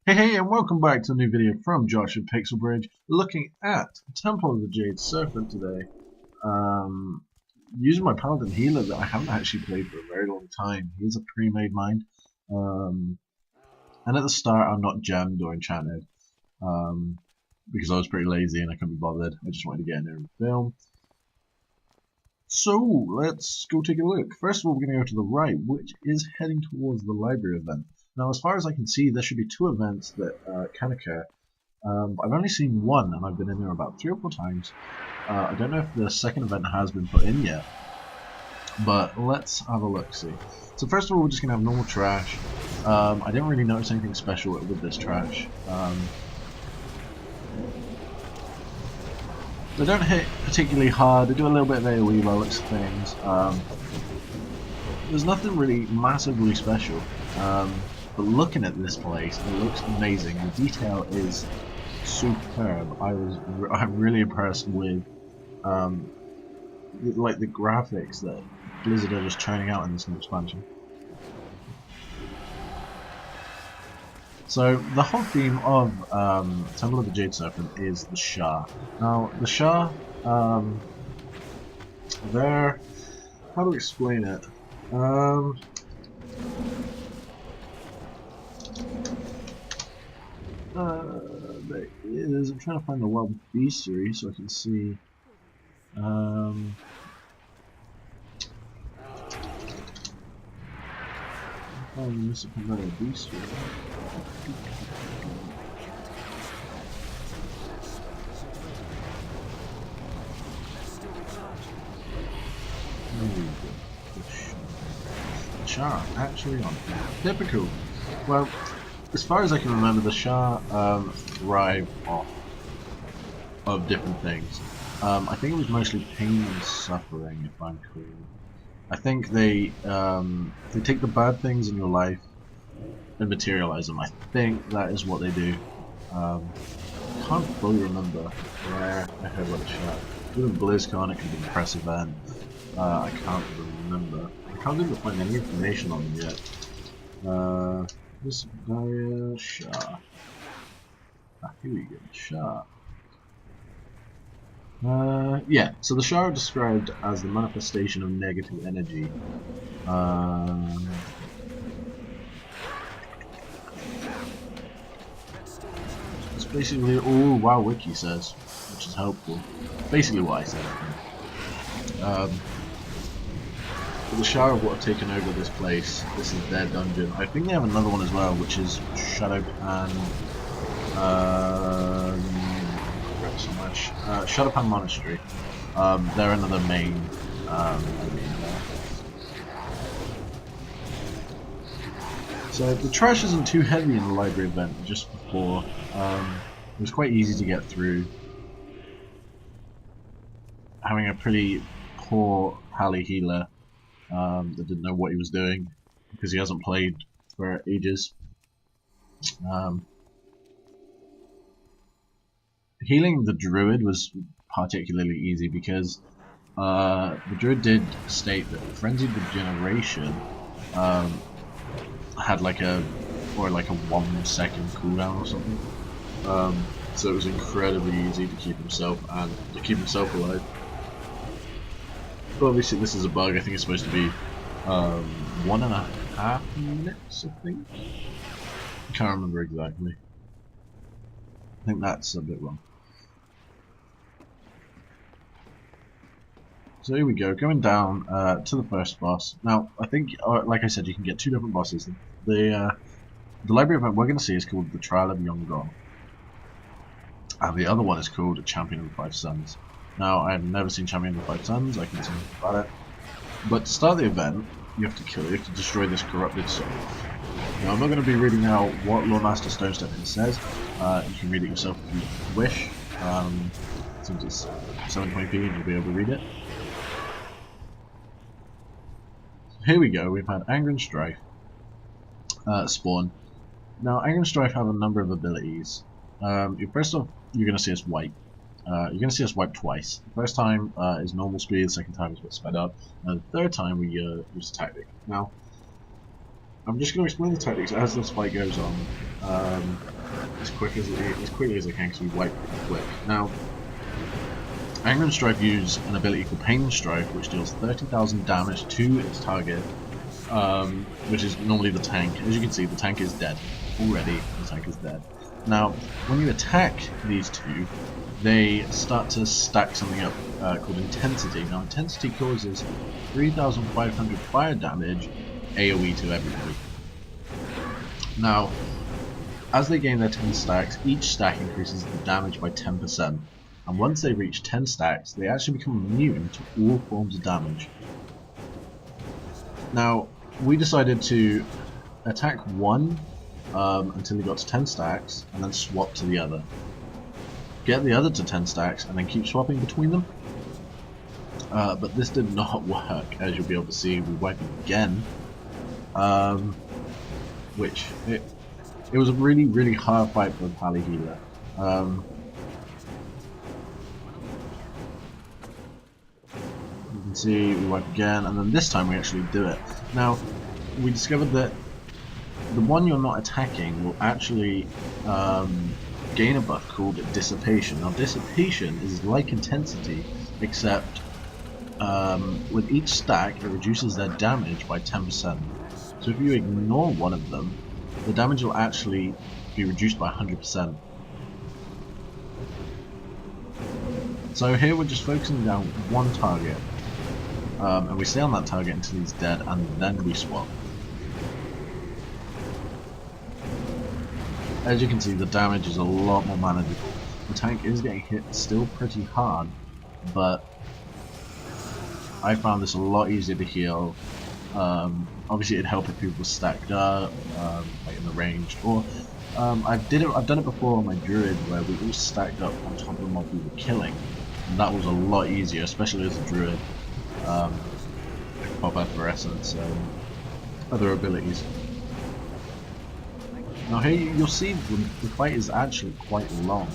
Hey, and welcome back to a new video from Josh and Pixel Bridge, looking at Temple of the Jade Serpent today. Using my Paladin Healer that I haven't actually played for a very long time. He's a pre-made mind. And at the start I'm not gemmed or enchanted, because I was pretty lazy and I couldn't be bothered. I just wanted to get in there and film. So, let's go take a look. First of all, we're going to go to the right, which is heading towards the library event. Now, as far as I can see, there should be two events that can occur. I've only seen one, and I've been in there about 3 or 4 times. I don't know if the second event has been put in yet, but let's have a look-see. So first of all, we're just going to have normal trash. I didn't really notice anything special with this trash. They don't hit particularly hard, they do a little bit of AoE by looks of things. There's nothing really massively special. But looking at this place, it looks amazing. The detail is superb. I'm really impressed with like the graphics that Blizzard are just churning out in this new expansion. So the whole theme of Temple of the Jade Serpent is the Shah. Now the Shah, they're, how to explain it? There is. I'm trying to find the Wild Beastery so I can see. Oh, Mists of Pandaria Beta. The Shah actually on typical. Well, as far as I can remember, the Shah thrive off of different things. I think it was mostly pain and suffering, if I'm correct. I think they take the bad things in your life and materialize them. I think that is what they do. I can't fully remember where I heard about the Shah. It could have been BlizzCon, it could have been a press event. I can't remember. I can't even find any information on them yet. Mists of Pandaria Shah. Here we go, Shah. Yeah, so the Shah are described as the manifestation of negative energy. It's basically all WoW Wiki says, which is helpful. Basically what I said, I think. But the Shah of what have taken over this place. This is their dungeon. I think they have another one as well, which is Shadow Pan Monastery. They're another main So the trash isn't too heavy in the library event just before. It was quite easy to get through. Having a pretty poor Pally healer that didn't know what he was doing because he hasn't played for ages. Healing the druid was particularly easy because the druid did state that Frenzied Regeneration had like a 1 second cooldown or something. So it was incredibly easy to keep himself alive. But obviously this is a bug. I think it's supposed to be 1.5 minutes, I think. I can't remember exactly. I think that's a bit wrong. So here we go, going down to the first boss. Now, I think, like I said, you can get 2 different bosses. The library event we're going to see is called the Trial of Yongon, and the other one is called Champion of the Five Suns. Now, I've never seen Champion of the Five Suns, I can tell you about it. But to start the event, you have to destroy this corrupted soul. Now, I'm not going to be reading out what Lord Master Stonestephen says. You can read it yourself if you wish. Since it's 720p and you'll be able to read it. Here we go, we've had Anger and Strife spawn. Now, Anger and Strife have a number of abilities. First off, you're going to see us wipe. You're going to see us wipe twice. The first time is normal speed, the second time is a bit sped up, and the third time we use tactic. Now, I'm just going to explain the tactics as this fight goes on. as quickly as I can because we wipe pretty quick. Now, Anger and Strife use an ability called Pain and Strife, which deals 30,000 damage to its target, which is normally the tank. As you can see, the tank is dead. Already, the tank is dead. Now, when you attack these two, they start to stack something up called Intensity. Now, Intensity causes 3,500 fire damage, AoE to everybody. Now, as they gain their 10 stacks, each stack increases the damage by 10%. And once they reach 10 stacks, they actually become immune to all forms of damage. Now, we decided to attack one until he got to 10 stacks, and then swap to the other. Get the other to 10 stacks, and then keep swapping between them. But this did not work, as you'll be able to see. We wipe again, which it was a really hard fight for the Pally Healer. You can see we wipe again, and then this time we actually do it. Now, we discovered that the one you're not attacking will actually gain a buff called Dissipation. Now, Dissipation is like Intensity, except with each stack it reduces their damage by 10%. So if you ignore one of them, the damage will actually be reduced by 100%. So here we're just focusing down one target, and we stay on that target until he's dead, and then we swap. As you can see, the damage is a lot more manageable. The tank is getting hit still pretty hard, but I found this a lot easier to heal. Obviously it'd help if people were stacked up, like in the range, or I've done it before on my druid where we all stacked up on top of the mob we were killing, and that was a lot easier, especially as a druid. Pop Efflorescence and other abilities. Now here you'll see the fight is actually quite long.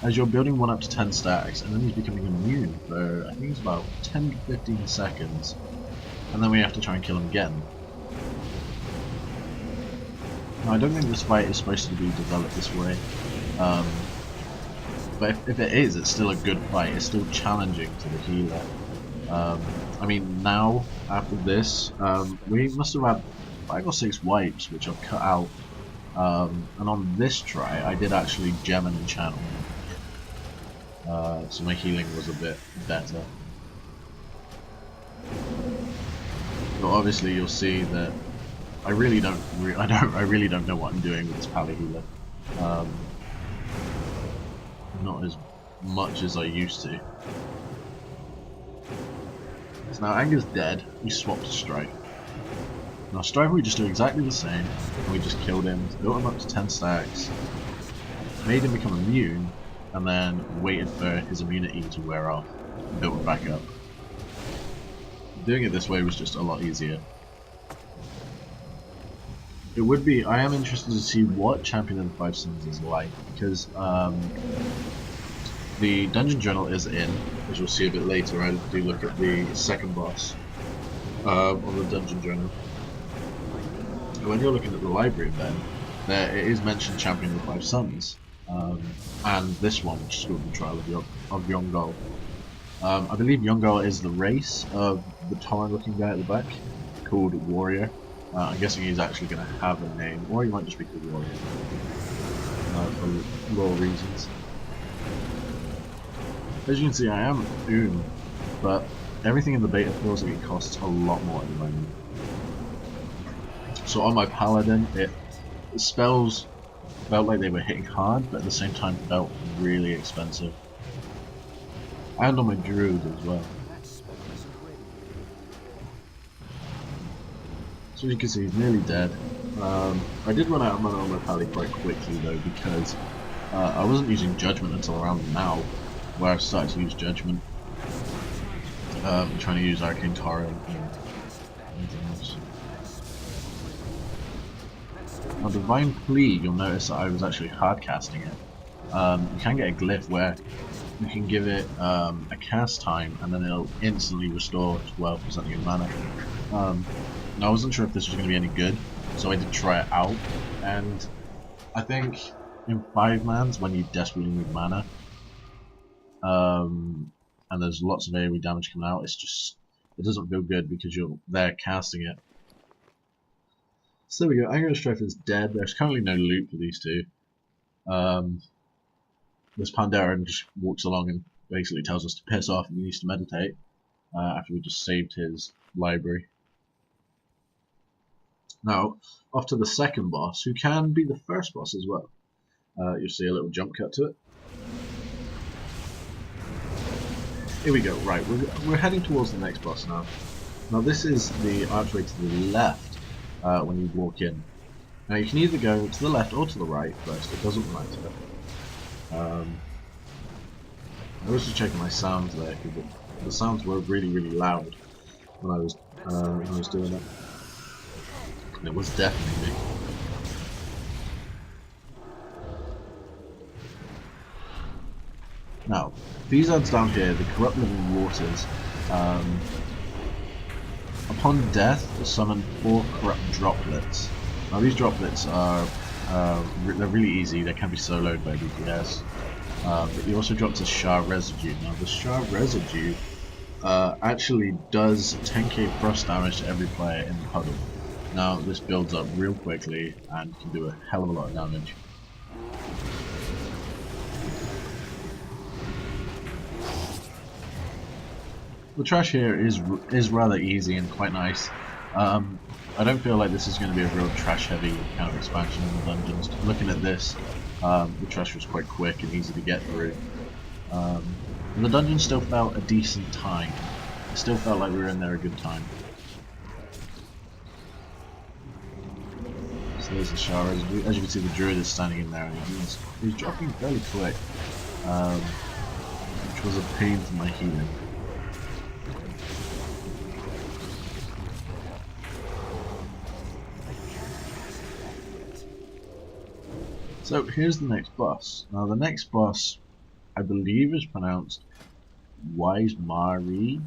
As you're building one up to 10 stacks, and then he's becoming immune for, I think it's about 10 to 15 seconds, and then we have to try and kill him again. Now I don't think this fight is supposed to be developed this way, but if it is, it's still a good fight. It's still challenging to the healer. I mean, now, after this, we must have had 5 or 6 wipes, which I've cut out, and on this try, I did actually gem and enchant, so my healing was a bit better. But obviously, you'll see that I really don't know what I'm doing with this Pally Healer. Not as much as I used to. So now Anger's dead, we swap to Strife. Now Strife we just do exactly the same, and we just killed him, built him up to 10 stacks, made him become immune, and then waited for his immunity to wear off, and built him back up. Doing it this way was just a lot easier. It would be, I am interested to see what Champion of the Five Suns is like, because the Dungeon Journal is in, as you'll see a bit later. I do look at the second boss on the Dungeon Journal. And when you're looking at the library then, it is mentioned Champion of the Five Suns, and this one, which is called the Trial of Yongol. I believe Yongol is the race of the Torrent looking guy at the back, called Warrior. I'm guessing he's actually going to have a name, or he might just be called Warrior, for lore reasons. As you can see, I am Oon, but everything in the beta feels like it costs a lot more at the moment. So on my Paladin, the spells felt like they were hitting hard, but at the same time felt really expensive. And on my Druid as well. So you can see he's nearly dead. I did run out of mana on my Pally quite quickly though, because I wasn't using Judgment until around now, where I started to use Judgment. Trying to use Arcane Torrent and anything else. Now Divine Plea, you'll notice that I was actually hard casting it. You can get a glyph where you can give it a cast time and then it'll instantly restore 12% of your mana. Now I wasn't sure if this was going to be any good, so I did try it out, and I think in 5-mans when you desperately need mana, and there's lots of AoE damage coming out, it doesn't feel good because you're there casting it. So there we go, Angular Strife is dead. There's currently no loot for these two. This Pandaren just walks along and basically tells us to piss off and he needs to meditate after we just saved his library. Now, off to the second boss, who can be the first boss as well. You'll see a little jump cut to it. Here we go, right, we're heading towards the next boss now. Now this is the archway to the left when you walk in. Now you can either go to the left or to the right first, it doesn't matter. I was just checking my sounds there, because the sounds were really, really loud when I was doing it. And it was definitely me. Now, these ads down here, the corrupt living waters, upon death, summon 4 corrupt droplets. Now these droplets are they're really easy. They can be soloed by DPS. But he also drops a Shah residue. Now the Shah residue actually does 10k frost damage to every player in the puddle. Now this builds up real quickly and can do a hell of a lot of damage. The trash here is rather easy and quite nice. I don't feel like this is going to be a real trash heavy kind of expansion in the dungeons. Looking at this, the trash was quite quick and easy to get through. And the dungeon still felt a decent time. It still felt like we were in there a good time. So there's the shower. As you can see, the druid is standing in there and he's dropping fairly quick, which was a pain for my healing. So here's the next boss. Now the next boss, I believe, is pronounced Wise Mari,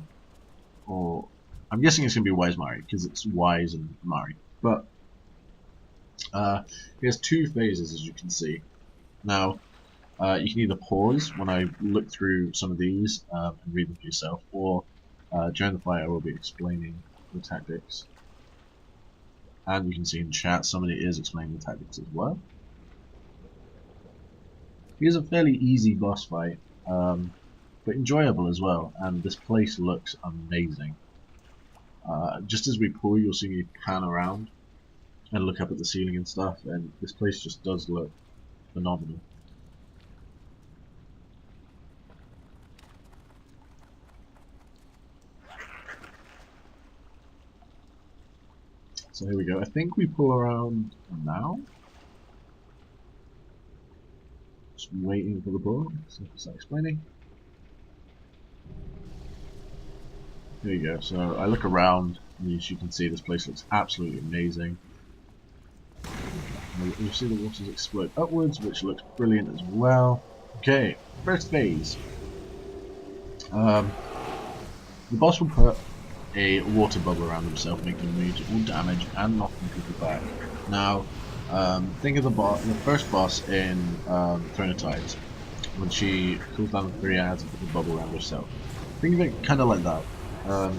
or I'm guessing it's going to be Wise Mari because it's Wise and Mari. But he has 2 phases, as you can see. Now you can either pause when I look through some of these and read them for yourself, or during the fight I will be explaining the tactics. And you can see in chat somebody is explaining the tactics as well. Here's a fairly easy boss fight, but enjoyable as well, and this place looks amazing. Just as we pull, you'll see me pan around and look up at the ceiling and stuff, and this place just does look phenomenal. So here we go. I think we pull around now. Just waiting for the ball, so start explaining. Here you go, so I look around, and as you can see this place looks absolutely amazing. You see the waters explode upwards, which looks brilliant as well. Okay, first phase. The boss will put a water bubble around himself, making him immune to all damage and knocking people back. Now, think of the first boss in Throne of Tides, when she cools down for 3 hours and puts a bubble around herself. Think of it kind of like that.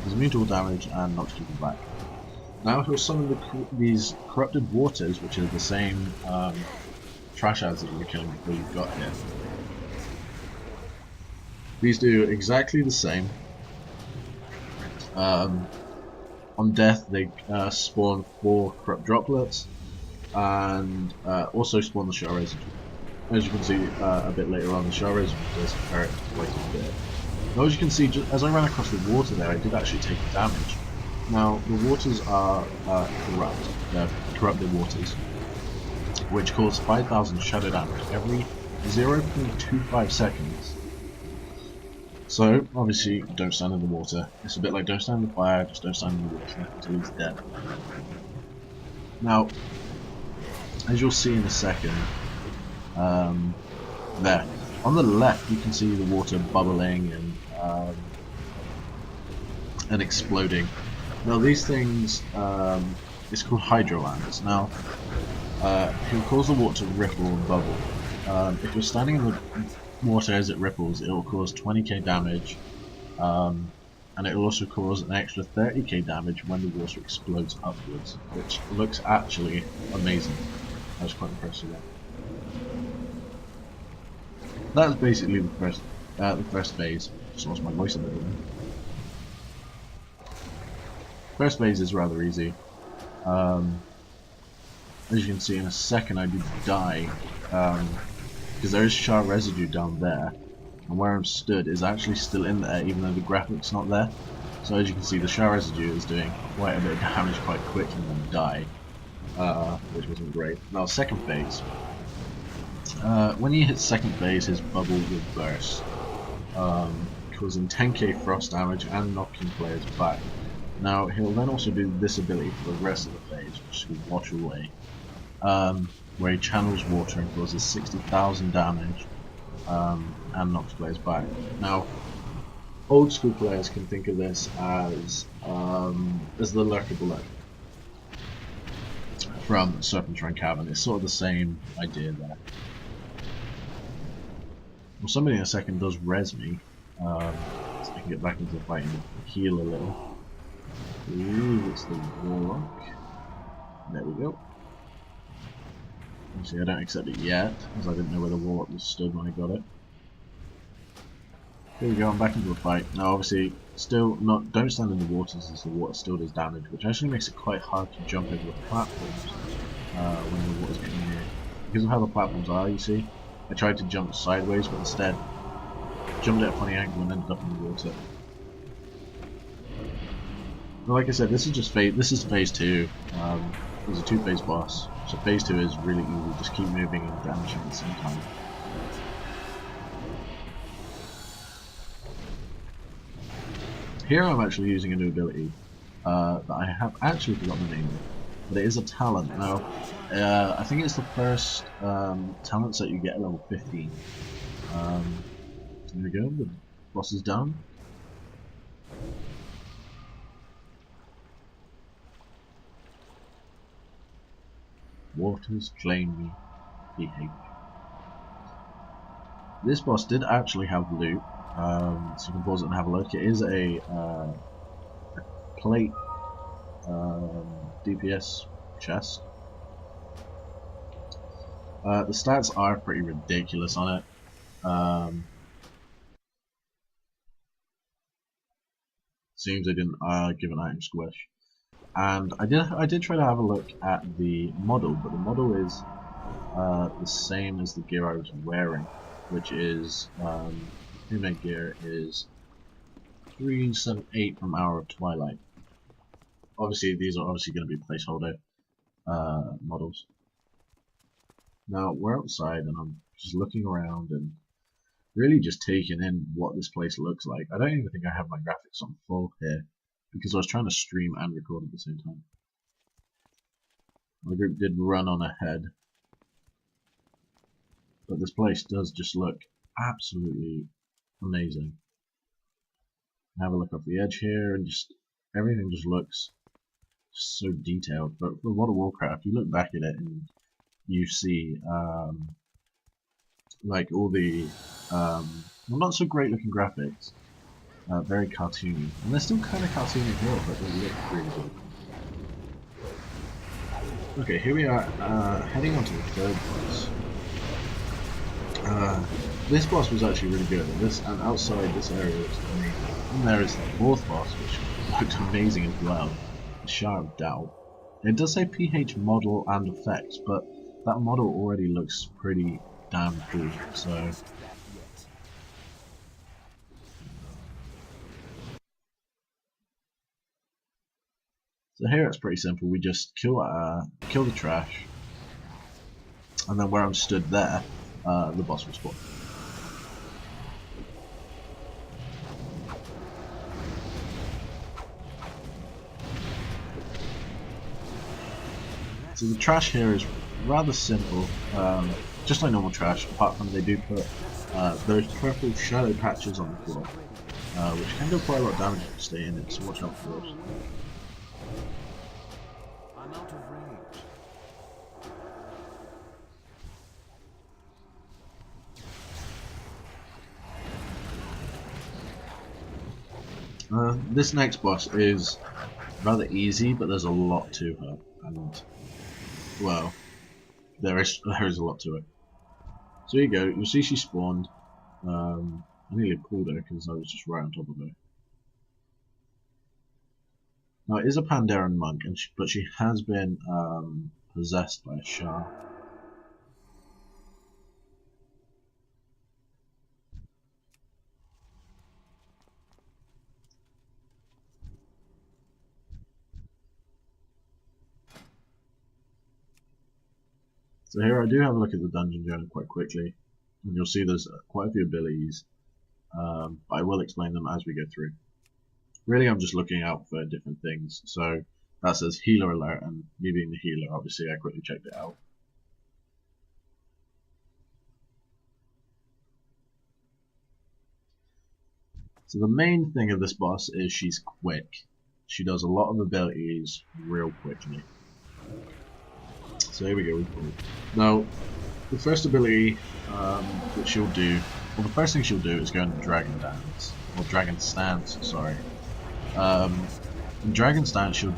He's immune to all damage and knocks people back. Now he'll summon these corrupted waters, which are the same trash ads that you were killing before you got here. These do exactly the same. On death, they spawn 4 corrupt droplets, and also spawn the Shah residue. As you can see a bit later on, the Shah residue does hurt quite a bit. Now, as you can see, as I ran across the water there, I did actually take damage. Now, the waters are corrupt. They're corrupted waters, which cause 5,000 shadow damage every 0.25 seconds. So, obviously, don't stand in the water. It's a bit like don't stand in the fire, just don't stand in the water until he's dead. Now, as you'll see in a second, there, on the left you can see the water bubbling and exploding. Now these things It's called Hydrolands. Now, he'll cause the water to ripple and bubble. If you're standing in the water as it ripples, it will cause 20k damage, and it will also cause an extra 30k damage when the water explodes upwards, which looks actually amazing. I was quite impressed with that. That's basically the first phase. Just lost my voice a little bit. First phase is rather easy. As you can see, in a second I did die, because there is sharp residue down there, and where I'm stood is actually still in there, even though the graphic's not there. So as you can see, the sharp residue is doing quite a bit of damage quite quickly and then die, which wasn't great. Now, second phase. When you hit second phase, his bubble will burst, causing 10k frost damage and knocking players back. Now, he'll then also do this ability for the rest of the phase, which is called Wash Away, where he channels water and causes 60,000 damage, and knocks players back. Now, old school players can think of this as the Lurker Below from Serpentine Cavern. It's sort of the same idea there. Well, somebody in a second does res me, so I can get back into the fight and heal a little. Ooh, it's the Warlock. There we go. See, I don't accept it yet, because I didn't know where the Warlock was stood when I got it. Here we go, I'm back into the fight. Now obviously, don't stand in the waters as the water still does damage, which actually makes it quite hard to jump over the platforms when the water's getting near. Because of how the platforms are, you see, I tried to jump sideways, but instead jumped at a funny angle and ended up in the water. But like I said, this is phase 2. There's a 2-phase boss, so phase 2 is really easy, just keep moving and damaging at the same time. Here I'm actually using a new ability that I have actually forgotten the name of, but it is a talent. Now, I think it's the first talent set you get at level 15. There we go, the boss is down. Waters claim me, PH. This boss did actually have loot, so you can pause it and have a look. It is a plate DPS chest. The stats are pretty ridiculous on it. Seems they didn't give an item squish. And I did try to have a look at the model, but the model is the same as the gear I was wearing, which is crewmate gear is 378 from Hour of Twilight. Obviously, these are obviously going to be placeholder models. Now we're outside, and I'm just looking around and really just taking in what this place looks like. I don't even think I have my graphics on full here, because I was trying to stream and record at the same time. My group did run on ahead, but this place does just look absolutely amazing. Have a look off the edge here, and just everything just looks so detailed. But for World of Warcraft, you look back at it and you see like all the well, not so great looking graphics, very cartoony, and they're still kind of cartoony here, but they look really good. Okay, here we are, heading on to the third boss. This boss was actually really good, and outside this area looks amazing. And there is the fourth boss, which looked amazing as well, the Shard of Doubt. It does say PH model and effects, but that model already looks pretty damn cool, so... So here it's pretty simple, we just kill the trash, and then where I'm stood there, the boss will spawn. So the trash here is rather simple, just like normal trash, apart from they do put those purple shadow patches on the floor, which can do quite a lot of damage if you stay in it, so watch out for those. I'm out of range. This next boss is rather easy, but there's a lot to her, and well, there is a lot to it. So here you go. You'll see she spawned. I nearly pulled her because I was just right on top of her. Now it is a Pandaren monk, but she has been possessed by a Shah. So here I do have a look at the dungeon journal quite quickly, and you'll see there's quite a few abilities, but I will explain them as we go through. Really, I'm just looking out for different things. So that says healer alert, and me being the healer, obviously I quickly checked it out. So the main thing of this boss is she's quick. She does a lot of abilities real quickly. So here we go. Now, the first ability that she'll do, well, the first thing she'll do is go into Dragon Dance, or Dragon Stance, sorry. In Dragon Stance, she'll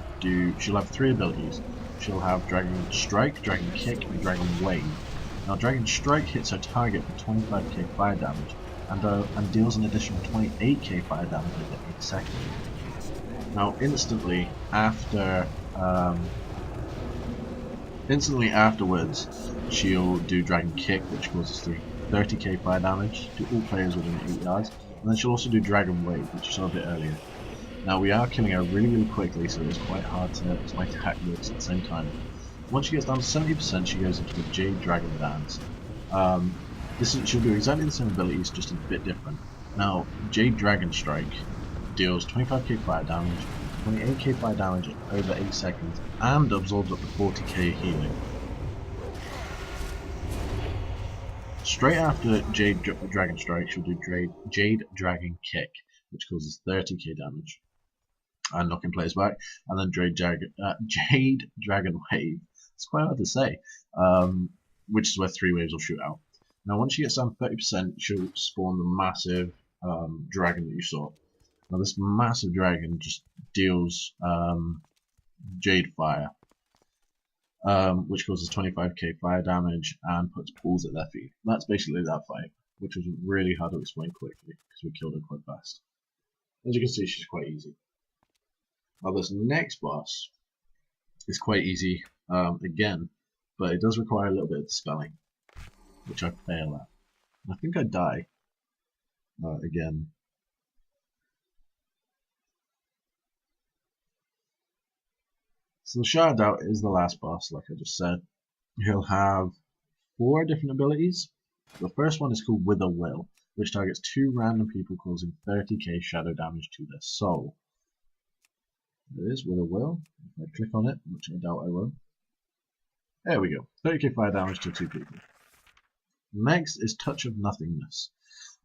have 3 abilities. She'll have Dragon Strike, Dragon Kick, and Dragon Wave. Now, Dragon Strike hits her target for 25k fire damage, and deals an additional 28k fire damage every 8 seconds. Now, instantly afterwards, she'll do Dragon Kick, which causes 30k fire damage to all players within 8 yards, and then she'll also do Dragon Wave, which you saw a bit earlier. Now we are killing her really quickly, so it's quite hard to attack this at the same time. Once she gets down to 70%, she goes into the Jade Dragon Dance. She'll do exactly the same abilities, just a bit different. Now, Jade Dragon Strike deals 25k fire damage, 28k fire damage over 8 seconds, and absorbs up to 40k healing. Straight after Jade Dragon Strike, she'll do Jade Dragon Kick, which causes 30k damage and knocking players back, and then Jade Dragon Wave. It's quite hard to say, which is where 3 waves will shoot out. Now, once she gets down 30%, she'll spawn the massive dragon that you saw. Now, this massive dragon just deals Jade Fire, which causes 25k fire damage and puts pools at their feet. That's basically that fight, which was really hard to explain quickly because we killed her quite fast. As you can see, she's quite easy. Now, this next boss is quite easy again, but it does require a little bit of dispelling, which I fail at. And I think I die again. So the Shah of Doubt is the last boss, like I just said. He'll have 4 different abilities. The first one is called Wither Will, which targets 2 random people, causing 30k shadow damage to their soul. There it is, Wither Will. If I click on it, which I doubt I will. There we go, 30k fire damage to 2 people. Next is Touch of Nothingness,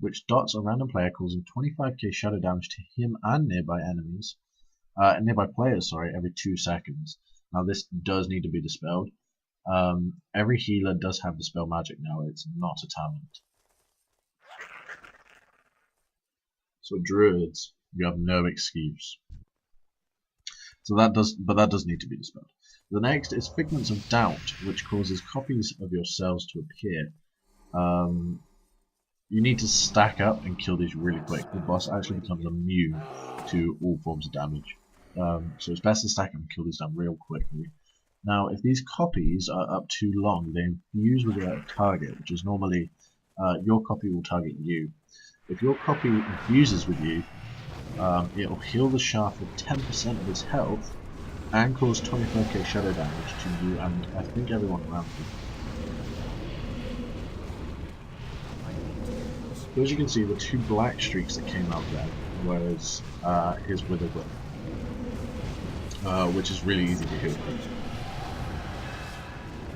which dots a random player, causing 25k shadow damage to him and nearby players, every 2 seconds. Now this does need to be dispelled. Every healer does have Dispel Magic now, it's not a talent. So druids, you have no excuse. So that does need to be dispelled. The next is Figments of Doubt, which causes copies of yourselves to appear. You need to stack up and kill these really quick. The boss actually becomes immune to all forms of damage. So it's best to stack up and kill these down real quickly. Now, if these copies are up too long, they infuse with a target, which is normally your copy will target you. If your copy infuses with you, it will heal the Shah for 10% of his health and cause 25k shadow damage to you and I think everyone around you. So as you can see, the 2 black streaks that came out there was his Wither Will, which is really easy to heal.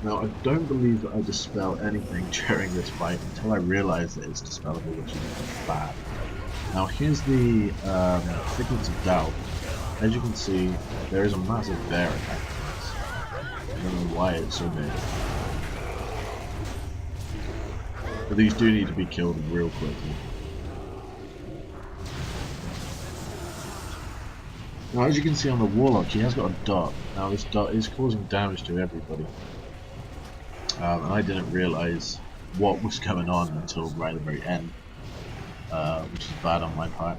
Now, I don't believe that I dispel anything during this fight until I realize that it's dispellable, which is bad. Now, here's the Figments of Doubt. As you can see, there is a massive bear attack on this. why it's so big. But these do need to be killed real quickly. Now, as you can see on the Warlock, he has got a dot. Now, this dot is causing damage to everybody. And I didn't realise what was going on until right at the very end, which is bad on my part.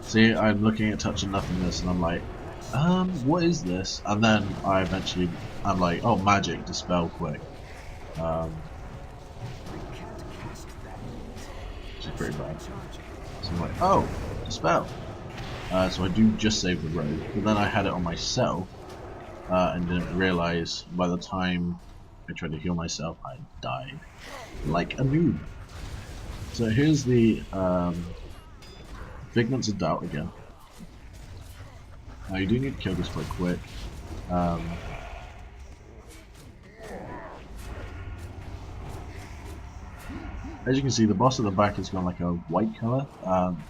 See, I'm looking at Touch of Nothingness and I'm like, what is this? And then I'm like, oh, magic, dispel quick. Which is pretty bad. So I'm like, oh, dispel. So I do just save the rogue, but then I had it on myself and didn't realise by the time I tried to heal myself, I died like a noob. So here's the Figments of Doubt again. Now you do need to kill this quite quick. As you can see, the boss at the back has got like a white colour.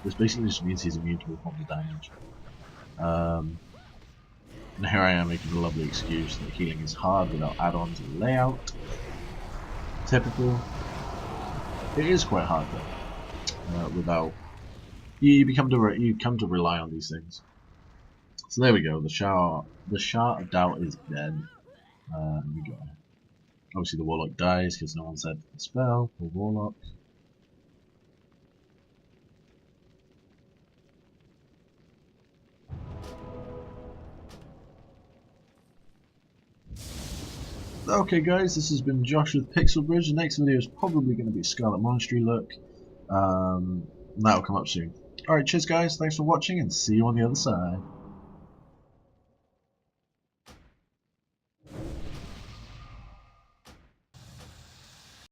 This basically just means he's immune to all forms of damage. And here I am making a lovely excuse that healing is hard without add-ons and layout. Typical. It is quite hard though. Without you come to rely on these things. So there we go. The Shard of Doubt is dead. We go. Obviously the Warlock dies because no one said the spell. Poor Warlock. Okay guys, this has been Josh with Pixel Bridge. The next video is probably going to be Scarlet Monastery look. That'll come up soon. Alright, cheers guys, thanks for watching and see you on the other side.